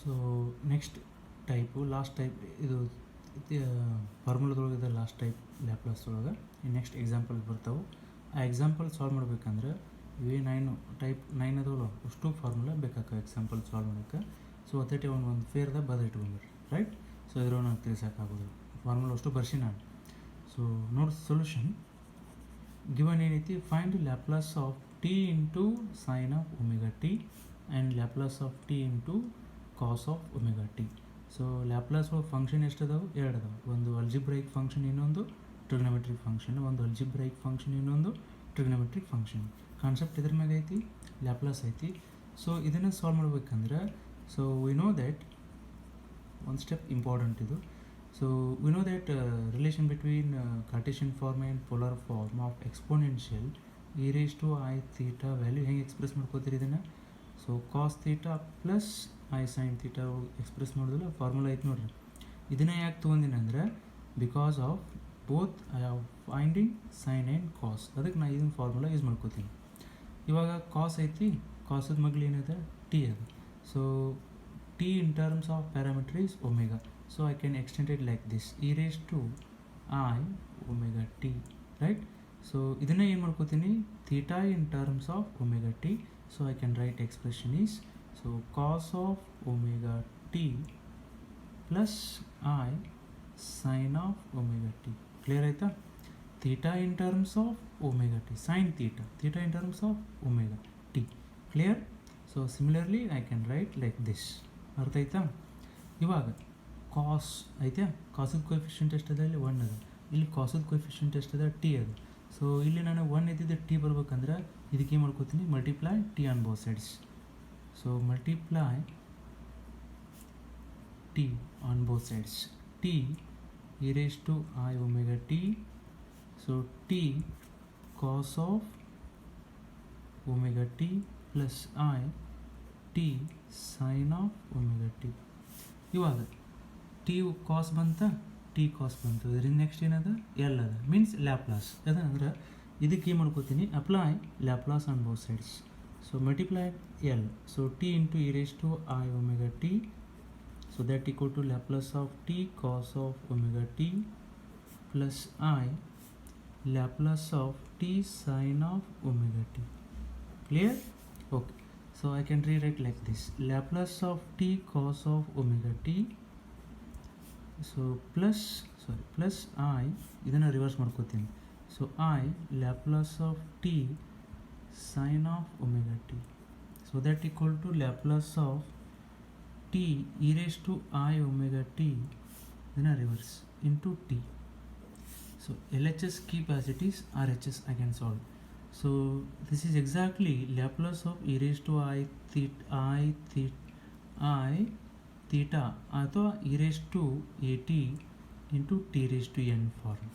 So next type last type ಇದು ಫಾರ್ಮುಲಾದೊಳಗೆ last type Laplace ಒಳಗೆ next example ಬರ್ತಾವೆ. ಆ ಎಕ್ಸಾಂಪಲ್ ಸಾಲ್ವ್ ಮಾಡ್ಬೇಕಂದ್ರೆ ಇವೆ 9 ಟೈಪ್ 9 ಅದವಲ್ಲ ಅಷ್ಟು ಫಾರ್ಮುಲಾ ಬೇಕಾಗ್ತವೆ ಎಕ್ಸಾಂಪಲ್ ಸಾಲ್ವ್ ಮಾಡೋಕ್ಕೆ. ಸೊ ಅತೇಟಿ ಒಂದು ಫೇರ್ದಾಗ ಬರೆದು ಇಟ್ಕೊಂಡ್ರಿ ರೈಟ್. ಸೊ ಇದ್ರ ನಾನು ತಿಳಿಸೋಕ್ಕಾಗೋದು ಫಾರ್ಮುಲಾ ಅಷ್ಟು ಬರ್ಸಿ ನಾನು. ಸೊ ನೋಡಿ ಸೊಲ್ಯೂಷನ್ ಗಿವನ್ ಏನೈತಿ, find Laplace of t into sine of omega t and Laplace of t into cos of omega t. So Laplace ಒಳಗೆ ಫಂಕ್ಷನ್ ಎಷ್ಟು ಅದಾವೆ? 2 ಅದಾವೆ. ಒಂದು ಅಲ್ಜಿಬ್ರೈಕ್ ಫಂಕ್ಷನ್, ಇನ್ನೊಂದು ಟ್ರಿಗ್ನೋಮೆಟ್ರಿಕ್ ಫಂಕ್ಷನ್. ಒಂದು ಅಲ್ಜಿಬ್ರೈಕ್ ಫಂಕ್ಷನ್, ಇನ್ನೊಂದು ಟ್ರಿಗ್ನೋಮೆಟ್ರಿಕ್ ಫಂಕ್ಷನ್. ಕಾನ್ಸೆಪ್ಟ್ ಇದ್ರ ಮ್ಯಾಗ ಐತಿ, ಲ್ಯಾಪ್ಲಾಸ್ ಐತಿ. ಸೊ ಇದನ್ನು ಸಾಲ್ವ್ ಮಾಡ್ಬೇಕಂದ್ರೆ ಸೊ ವಿ ನೋ ದ್ಯಾಟ್ ಒಂದು ಸ್ಟೆಪ್ ಇಂಪಾರ್ಟೆಂಟ್ ಇದು. So we know that relation between Cartesian form and polar form of exponential e raised to I theta value ಹೆಂಗೆ express ಮಾಡ್ಕೋತೀರಿ ಇದನ್ನು? So cos theta plus i sine theta express ಮಾಡೋದಿಲ್ಲ, formula ಐತೆ ನೋಡ್ರಿ. ಇದನ್ನೇ ಯಾಕೆ ತೊಗೊಂಡಿನಿ ಅಂದರೆ because of both I have finding sine and cos, ಅದಕ್ಕೆ ನಾನು ಇದನ್ನು ಫಾರ್ಮುಲಾ ಯೂಸ್ ಮಾಡ್ಕೋತೀನಿ. ಇವಾಗ ಕಾಸ್ ಐತಿ, ಕಾಸದ ಮಗ್ಲು ಏನಿದೆ ಟಿ ಅದು. So t in terms of parameter is omega. So I can extend it like this, e raised to I omega t right. So ಇದನ್ನೇ ಏನು ಮಾಡ್ಕೋತೀನಿ, theta in terms of omega t. So I can write expression is so cos of omega t plus i sine of omega t. Clear ಆಯಿತಾ? Theta in terms of omega t, sine theta, theta in terms of omega t. Clear? So similarly I can right like this. ಅರ್ಥ ಆಯ್ತಾ? ಇವಾಗ ಕಾಸ್ ಐತೆ, ಕಾಸದ coefficient ಎಷ್ಟದ? ಇಲ್ಲಿ 1 ಅದ. ಇಲ್ಲಿ ಕಾಸದ coefficient ಎಷ್ಟದ? ಟಿ ಅದು. ಸೊ ಇಲ್ಲಿ ನಾನು 1 ಇದ್ದಿದ್ದೆ ಟಿ ಬರ್ಬೇಕಂದ್ರೆ ಇದಕ್ಕೆ ಏನು ಮಾಡ್ಕೋತೀನಿ, multiply t on both sides. So multiply t on both sides. T e raised to I omega t. So t cos of omega t plus i t sine of omega t. ಇವಾಗ t cos ಬಂತ, t ಕಾಸ್ ಬಂತು. ಇದರಿಂದ next ಏನದ? L ಅದ, means Laplace ಅದ. ಅಂದ್ರೆ ಇದಕ್ಕೆ ಏನು ಮಾಡ್ಕೋತೀನಿ, apply Laplace on both sides. So multiply L. So t into e raised to I omega t. So that equal to Laplace of t cos of omega t plus i Laplace of t sine of omega t. Clear? Okay. So I can rewrite like this, Laplace of t cos of omega t. So plus i, ಇದನ್ನು reverse ಮಾಡ್ಕೋತೀನಿ. So I Laplace of t sine of omega t. So that equal to Laplace of t e raised to I omega t, ಇದನ್ನು reverse into t. So LHS keep as it is, RHS I can solve. So this is exactly Laplace of e raised to I theta ಅಥವಾ e raised to at into t raised to n form.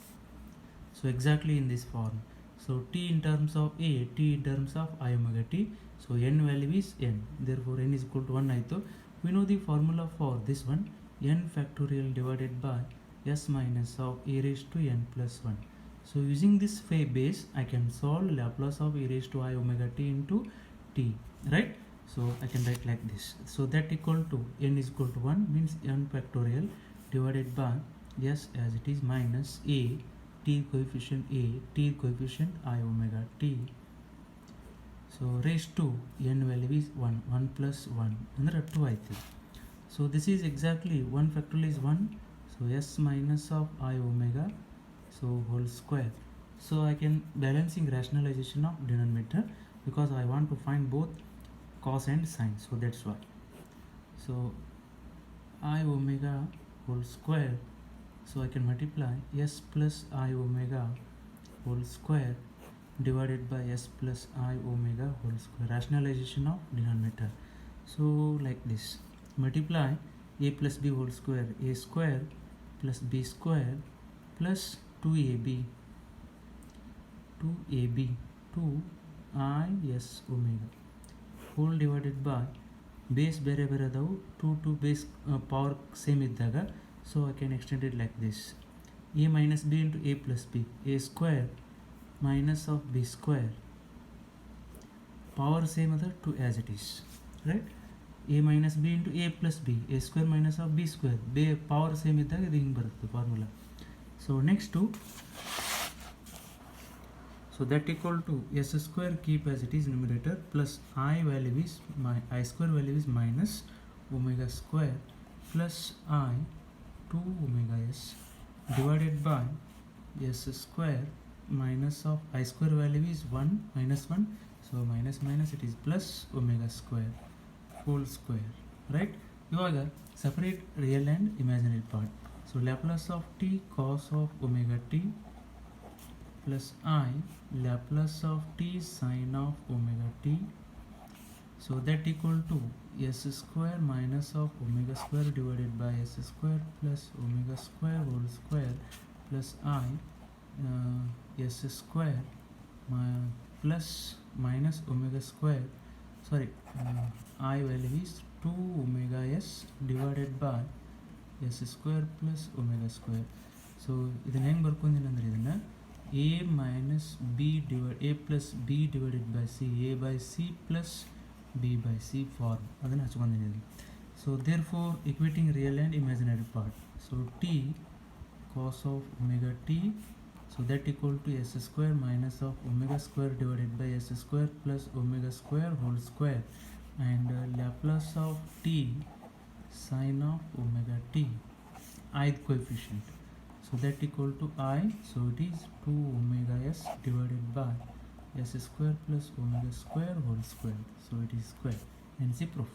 So exactly in this form. So t in terms of a, t in terms of I omega t. So n value is n. Therefore n is equal to 1 ಆಯಿತು. We know the formula for this one, n factorial divided by s minus of e raised to n plus 1. So using this base, I can solve Laplace of e raised to I omega t into t, right? So I can write like this. So that equal to n is equal to 1 means n factorial divided by s as it is minus a, t coefficient I omega t. So raised to n value is 1 plus 1 ಅಂದರೆ 2 ಆಯಿತು. So this is exactly 1 factorial is 1. So s minus of I omega, so whole square. So I can balancing rationalization of denominator because I want to find both cos and sin. So that's why. So I omega whole square. So I can multiply s plus I omega whole square divided by s plus I omega whole square. Rationalization of denominator. So like this, multiply a plus b whole square, a square plus b square plus 2ab 2 is omega whole divided by base ಬೇರೆ ಬೇರೆ ಅದಾವು, 2 base power same ಇದ್ದಾಗ. So I can extend it like this, a minus b into a plus b, a square minus of b square, power same other 2 as it is, right? a minus b into a plus b, a square minus of b square, power same ಇದ್ದಾಗ ಇದು ಹಿಂಗೆ ಬರುತ್ತೆ formula. So next, so that equal to s square keep as it is numerator plus I square value is minus omega square plus I 2 omega s divided by s square minus of I square value is 1 minus 1, so minus minus it is plus omega square whole square, right? ಇವಾಗ separate real and imaginary part. So Laplace of t cos of omega t plus I Laplace of t sin of omega t, so that equal to s square minus of omega square divided by s square plus omega square whole square plus I s square plus minus omega square, sorry, I value is 2 omega s divided by s square plus omega square. So ಇದನ್ನ ಹೆಂಗೆ ಬರ್ಕೊಂತೀನಿ ಅಂದರೆ ಇದನ್ನು a minus b a plus b divided by c, a by c plus b by c form ಅದನ್ನು ಹಚ್ಕೊಂಡಿದ್ದೀನಿ. So therefore equating real and imaginary part. So t cos of omega t, so that equal to s square minus of omega square divided by s square plus omega square whole square, and Laplace of t sin of omega t, ith coefficient, so that equal to I, so it is 2 omega s divided by s square plus omega square whole square, so it is square. Hence the proof.